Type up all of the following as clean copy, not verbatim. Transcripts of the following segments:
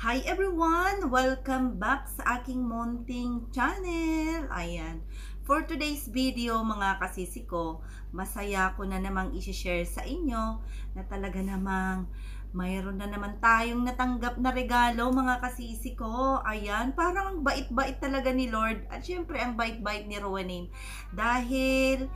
Hi everyone! Welcome back sa aking munting channel. Ayan. For today's video mga kasisi ko, masaya ko na namang i-share sa inyo na talaga namang mayroon na naman tayong natanggap na regalo mga kasisi ko. Ayan, parang ang bait-bait talaga ni Lord. At syempre ang bait-bait ni Rowanin. Dahil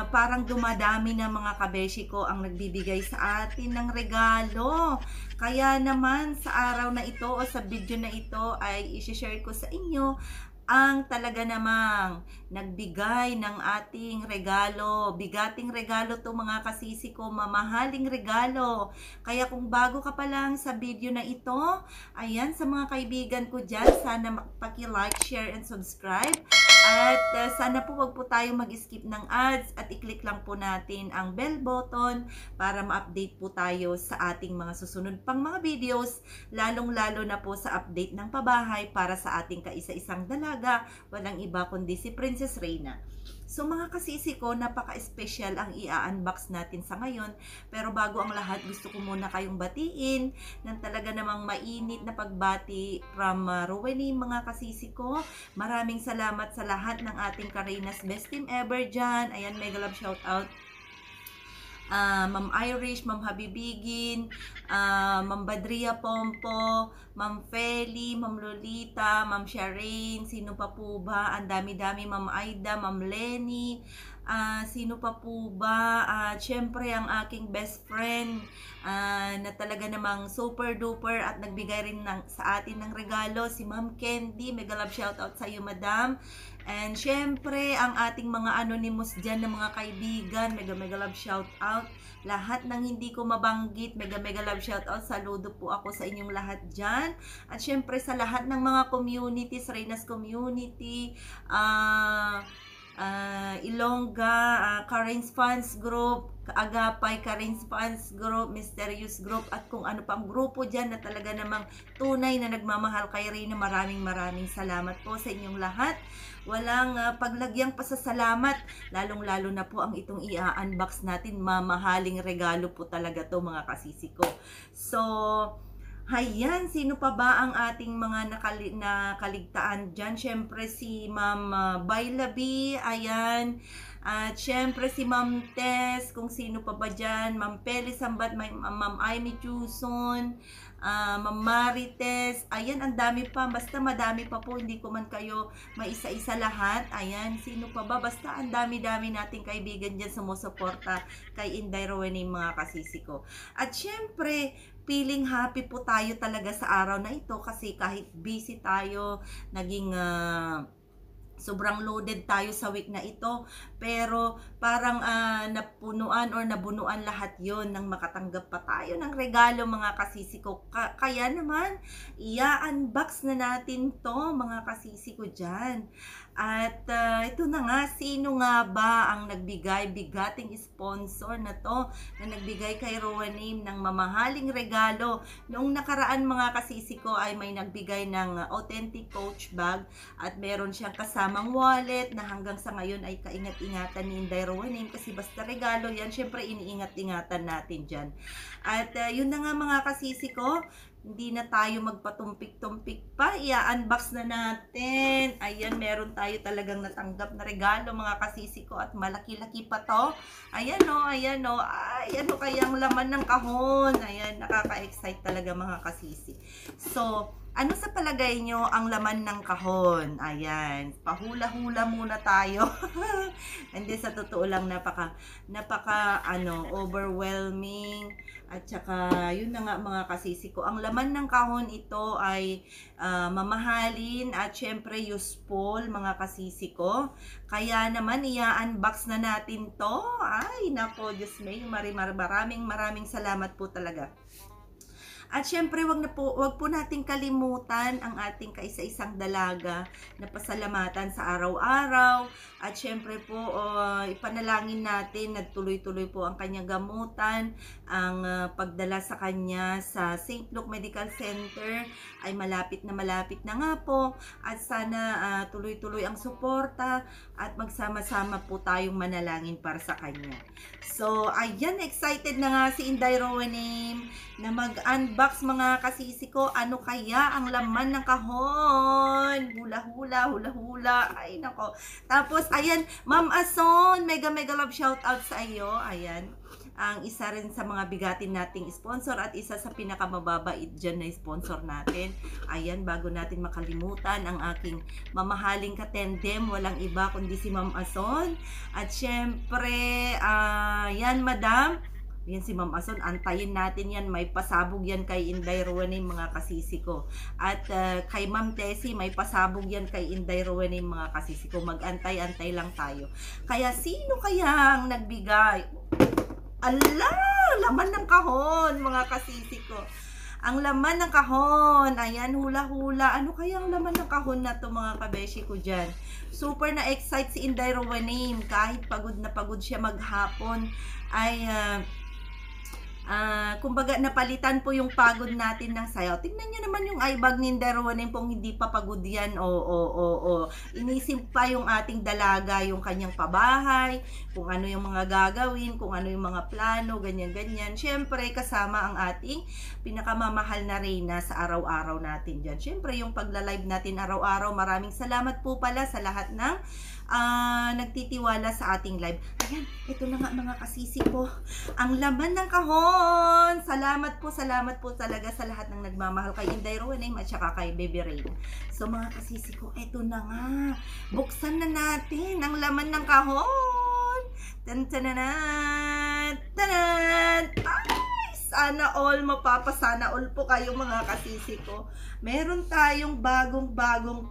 parang dumadami na mga kabeshi ko ang nagbibigay sa atin ng regalo. Kaya naman sa araw na ito o sa video na ito ay i-share ko sa inyo ang talaga namang nagbigay ng ating regalo. Bigating regalo to mga kasisi ko, mamahaling regalo. Kaya kung bago ka pa lang sa video na ito, ayan, sa mga kaibigan ko dyan, sana paki-like, share, and subscribe. At sana po wag po tayong mag-skip ng ads at i-click lang po natin ang bell button para ma-update po tayo sa ating mga susunod pang mga videos, lalong-lalo na po sa update ng pabahay para sa ating kaisa-isang dalaga, walang iba kundi si Princess Reina. So mga kasisi ko, napaka-special ang i-unbox natin sa ngayon. Pero bago ang lahat, gusto ko muna kayong batiin ng talaga namang mainit na pagbati from Roweny mga kasisi ko. Maraming salamat sa lahat ng ating Karina's Best Team ever dyan. Ayan, mega love shout out. Ma'am Irish, Ma'am Habibigin, Ma'am Badria Pompo, Ma'am Feli, Ma'am Lolita, Ma'am Shireen, sino pa po ba? Ang dami-dami, Ma'am Aida, Ma'am Lenny, sino pa po ba? Syempre ang aking best friend na talaga namang super duper at nagbigay rin sa atin ng regalo, si Ma'am Candy. Mega love shout out sa iyo, Madam. And syempre, ang ating mga anonymous dyan na mga kaibigan, mega love shout out. Lahat ng hindi ko mabanggit, mega love shout out. Saludo po ako sa inyong lahat dyan. At syempre sa lahat ng mga communities, Reina's Community, Ilongga, Karen's Fans Group, Agapay, Karen's Fans Group, Mysterious Group, at kung ano pang grupo dyan na talaga namang tunay na nagmamahal kay Reina. Maraming salamat po sa inyong lahat. Walang paglagyang pasasalamat, lalong-lalo na po ang itong i-unbox natin. Mamahaling regalo po talaga to mga kasisi ko. So, hayan, sino pa ba ang ating mga nakaligtaan dyan? Syempre si Ma'am Bailabi, ayan. At syempre si Ma'am Tess, kung sino pa ba dyan. Ma'am Peli Sambat, Ma'am Amy Chuson, Ma'am Marites, ayan, ang dami pa, basta madami pa po, hindi ko man kayo maisa-isa lahat. Ayan, sino pa ba? Basta ang dami-dami nating kaibigan dyan sumusuporta kay Inday Roweny mga kasisi ko. At syempre, feeling happy po tayo talaga sa araw na ito kasi kahit busy tayo, naging sobrang loaded tayo sa week na ito, pero parang napunuan or nabunuan lahat yon nang makatanggap pa tayo ng regalo mga kasisi ko. Kaya naman, i-unbox na natin to mga kasisi ko dyan. At ito na nga, sino nga ba ang nagbigay, bigating sponsor na to, na nagbigay kay Roweny ng mamahaling regalo. Noong nakaraan mga kasisi ko ay may nagbigay ng authentic Coach bag at meron siyang kasamang wallet na hanggang sa ngayon ay kaingat-ingatan ni Inday Roweny kasi basta regalo yan, syempre iniingat-ingatan natin dyan. At yun na nga mga kasisi ko, hindi na tayo magpatumpik-tumpik pa, i-unbox na natin. Ayan, meron tayo talagang natanggap na regalo mga kasisi ko at malaki-laki pa to. Ayan o, ayan o, ay ano kayang laman ng kahon. Ayan, nakaka-excite talaga mga kasisi. So, ano sa palagay nyo ang laman ng kahon? Ayan, pahula-hula muna tayo. Hindi, sa totoo lang, overwhelming. At saka, yun na nga mga kasisi ko. Ang laman ng kahon ito ay mamahalin at syempre useful mga kasisi ko. Kaya naman, i-unbox na natin to. Ay, nako, Diyos may, maraming salamat po talaga. At syempre, wag po nating kalimutan ang ating kaisa-isang dalaga na pasalamatan sa araw-araw. At syempre po, ipanalangin natin na tuloy-tuloy po ang kanyang gamutan, ang pagdala sa kanya sa St. Luke Medical Center ay malapit na nga po. At sana tuloy-tuloy ang suporta at magsama-sama po tayong manalangin para sa kanya. So, ayan, excited na nga si Inday Roweny na mag-unbox box mga kasisi ko. Ano kaya ang laman ng kahon? Hula-hula, hula-hula. Ay, nako. Tapos, ayan, Ma'am Ason, mega love shout out sa iyo. Ayan. Ang isa rin sa mga bigatin nating sponsor at isa sa pinakamababait dyan na sponsor natin. Ayan, bago natin makalimutan ang aking mamahaling katendem, walang iba kundi si Ma'am Ason. At syempre, yan madam, yan si Ma'am Ason, antayin natin yan, may pasabog yan kay Inday Rowena mga kasisi ko. At kay Ma'am Tessie, may pasabog yan kay Inday Rowena mga kasisi ko. Mag-antay-antay lang tayo. Kaya sino kaya ang nagbigay? Ala! Laman ng kahon, mga kasisi ko. Ang laman ng kahon. Ayan, hula-hula. Ano kaya ang laman ng kahon na to mga kabeshi ko dyan? Super na-excite si Inday Rowena. Kahit pagod na pagod siya maghapon, ay kumbaga napalitan po yung pagod natin ng sayaw. Tingnan nyo naman yung eyebag ni Inday Rowena pong hindi pa pagod yan. Inisip pa yung ating dalaga, yung kanyang pabahay, kung ano yung mga gagawin, kung ano yung mga plano, ganyan-ganyan. Syempre, kasama ang ating pinakamamahal na reyna sa araw-araw natin dyan. Syempre, yung pagla-live natin araw-araw, maraming salamat po pala sa lahat ng nagtitiwala sa ating live. Ayan, ito na nga mga kasisi ko. Ang laman ng kahon. Salamat po talaga sa lahat ng nagmamahal kay Inday Rowena at saka kay Baby Rain. So mga kasisi ko, ito na nga. Buksan na natin ang laman ng kahon. Tan-tananan! Tanan! Ay! Sana all, mapapasana all po kayo mga kasisi ko. Meron tayong bagong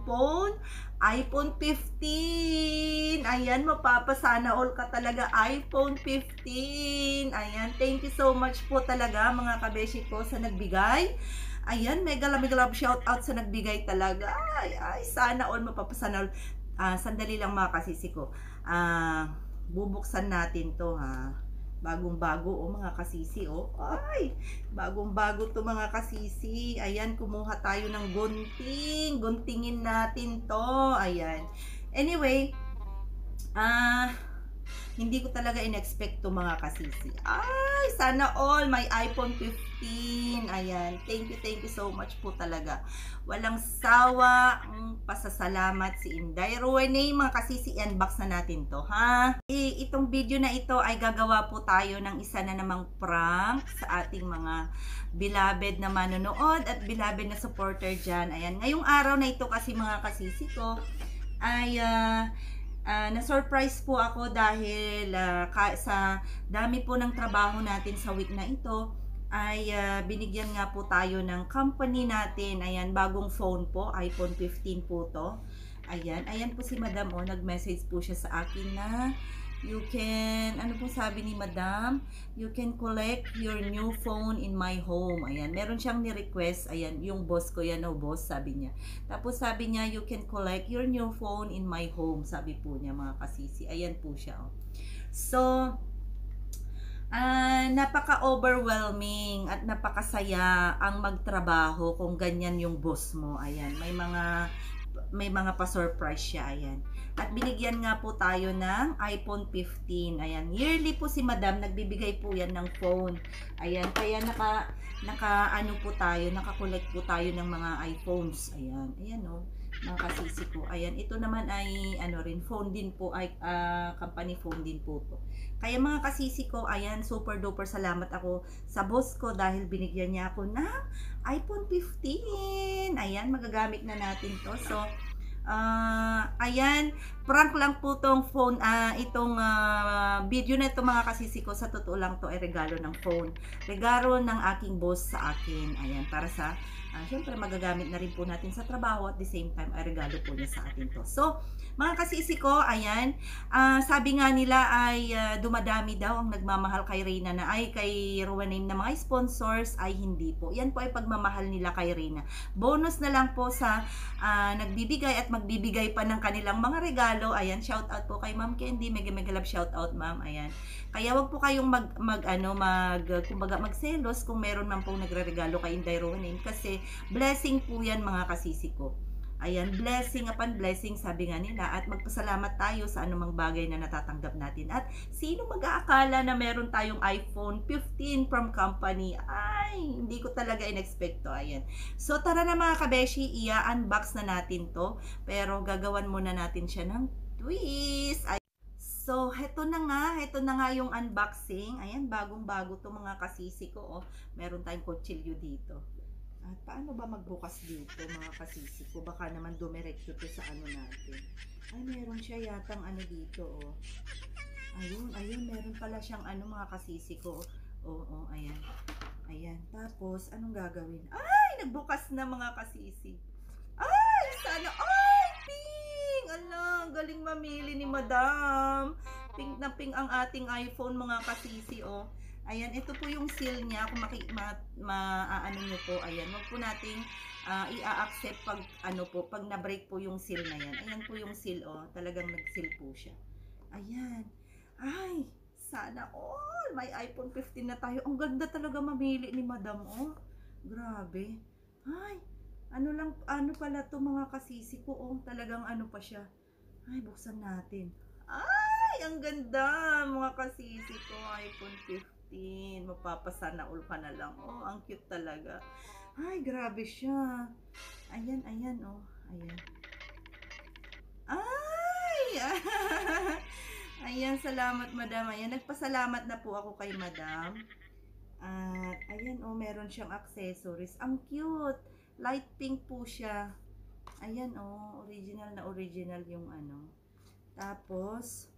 phone. iPhone 15. Ayan, mapapasana all ka talaga. iPhone 15. Ayan, thank you so much po talaga mga kabeshi ko sa nagbigay. Ayan, mega love shout out sa nagbigay talaga. Ay, sana all, mapapasana all. Sandali lang mga kasisi ko. Bubuksan natin to ha. Bagong-bago mga kasisi Ay, bagong-bago to mga kasisi. Ayan, kumuha tayo ng gunting. Guntingin natin to. Ayan. Anyway, hindi ko talaga in-expect to mga kasisi. Ay, sana all may iPhone 15. Ayan, thank you so much po talaga. Walang sawa ang pasasalamat si Inday Rowena mga kasisi. I-unbox na natin to ha. Itong video na ito ay gagawa po tayo ng isa na namang prank sa ating mga beloved na manonood at beloved na supporter dyan. Ayan, ngayong araw na ito kasi mga kasisi ko ay na-surprise po ako dahil sa dami po ng trabaho natin sa week na ito ay binigyan nga po tayo ng company natin. Ayan, bagong phone po, iPhone 15 po to. Ayan po si Madam nag-message po siya sa akin na you can, ano po sabi ni Madam? You can collect your new phone in my home. Ayan, meron siyang ni-request. Ayan, yung boss ko yan, boss, sabi niya. Tapos sabi niya, you can collect your new phone in my home. Sabi po niya mga kasisi. Ayan po siya. So, napaka-overwhelming at napakasaya ang magtrabaho kung ganyan yung boss mo. Ayan, may mga pa-surprise siya. Ayan. At binigyan nga po tayo ng iPhone 15. Ayan, yearly po si Madam, nagbibigay po yan ng phone. Ayan, kaya naka-collect po tayo ng mga iPhones. Ayan, mga kasisi ko. Ayan, ito naman ay phone din po, ay company phone din po to. Kaya mga kasisi ko, ayan, super duper salamat ako sa boss ko dahil binigyan niya ako ng iPhone 15. Ayan, magagamit na natin to. So, ayan, prank lang po tong phone, itong video na ito mga kasisi ko. Sa totoo lang to ay regalo ng phone. Regalo ng aking boss sa akin. Ayan, para sa syempre magagamit na rin po natin sa trabaho at the same time ay regalo po niya sa atin to. So, mga kasisi ko, ayan, sabi nga nila ay dumadami daw ang nagmamahal kay Reyna kay Rowena na mga sponsors ay hindi po. Yan po ay pagmamahal nila kay Reyna. Bonus na lang po sa nagbibigay at magbibigay pa ng kanilang mga regalo. Ayan, shout out po kay Ma'am Candy. Mega love shout out, Ma'am. Ayan. Kaya wag po kayong kumbaga magselos kung meron man pong nagreregalo kay Inday Rowena kasi blessing po yan mga kasisi ko. Ayan, blessing upon blessing, sabi nga nila, at magpasalamat tayo sa anumang bagay na natatanggap natin. At sino mag-aakala na meron tayong iPhone 15 from company? Ay, hindi ko talaga in-expect to. Ayan. So, tara na mga kabeshi, i-unbox na natin to. Pero gagawan muna natin siya ng twist. So, heto na nga yung unboxing. Ayan, bagong-bago to mga kasisi ko. Oh. Meron tayong kutsilyo dito. At paano ba magbukas dito mga kasisi ko? Baka naman dumiretso to sa ano natin. Ay, meron siya yatang ano dito, oh. Ayun, meron pala siyang ano mga kasisi ko. Oo, ayan. Ayan, tapos, anong gagawin? Ay, nagbukas na mga kasisi. Ay, sana, ay, pink! Ala, galing mamili ni madam. Pink na pink ang ating iPhone mga kasisi, oh. Ayan, ito po yung seal niya. Kung ano nyo po, ayan, wag po nating i-accept pag, ano po, pag na-break po yung seal na yan. Ayan po yung seal, oh. Talagang nag-seal po siya. Ayan. Ay, sana all. May iPhone 15 na tayo. Ang ganda talaga mamili ni madam, oh. Grabe. Ay, ano pala to mga kasisi ko, oh. Talagang ano pa siya. Ay, buksan natin. Ay, ang ganda mga kasisi ko. iPhone 15. Mapapasana all ka na lang. Oh, ang cute talaga. Ay, grabe siya. Ayan, oh. Ayan. Ay! Ayan, salamat madam. Ayan, nagpasalamat na po ako kay madam. At, ayan, oh, meron siyang accessories. Ang cute. Light pink po siya. Ayan, oh, original yung ano. Tapos,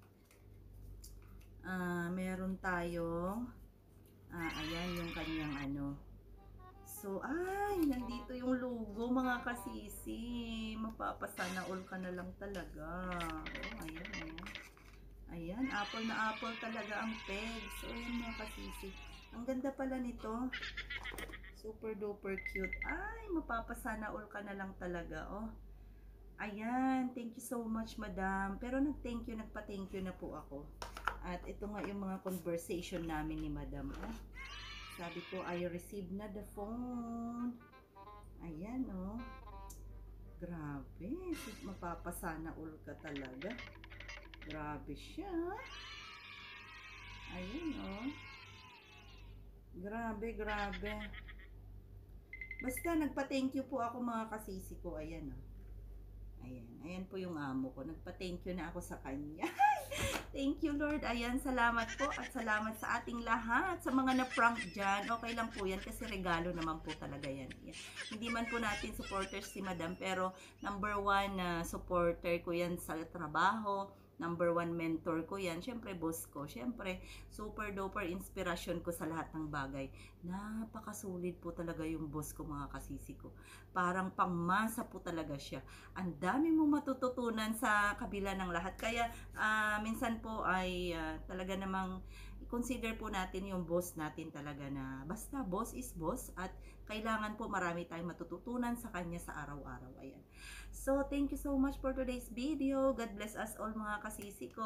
meron tayong ayan yung kanyang ano. So, ay, nandito yung logo mga kasisi. Mapapasana all ka na lang talaga. Oh, ayan. Ayan, apple na apple talaga ang peg. So, ayan mga kasisi. Ang ganda pala nito. Super duper cute. Ay, mapapasana all ka na lang talaga. Oh. Ayan, thank you so much madam. Pero nagpa-thank you na po ako. At ito nga yung mga conversation namin ni madam. Oh. Sabi ko, I received na the phone. Ayan, oh. Grabe. Mapapasana all ka talaga. Grabe siya. Ayan, oh. Grabe. Basta nagpa-thank you po ako mga kasisi ko. Ayan, oh. Ayan po yung amo ko. Nagpa-thank you na ako sa kanya. Thank you Lord. Ayan, salamat po at salamat sa ating lahat. Sa mga na-prank dyan, okay lang po yan kasi regalo naman po talaga yan. Hindi man po natin supporters si madam, pero number 1 supporter ko yan sa trabaho. Number 1 mentor ko yan. Siyempre, boss ko. Siyempre, super duper inspirasyon ko sa lahat ng bagay. Napakasulit po talaga yung boss ko mga kasisi ko. Parang pangmasa po talaga siya. Ang dami mo matututunan sa kabila ng lahat. Kaya, minsan po ay talaga namang consider po natin yung boss natin talaga na basta boss is boss at kailangan po marami tayong matututunan sa kanya sa araw-araw. Ayan. So, thank you so much for today's video. God bless us all mga kasisi ko.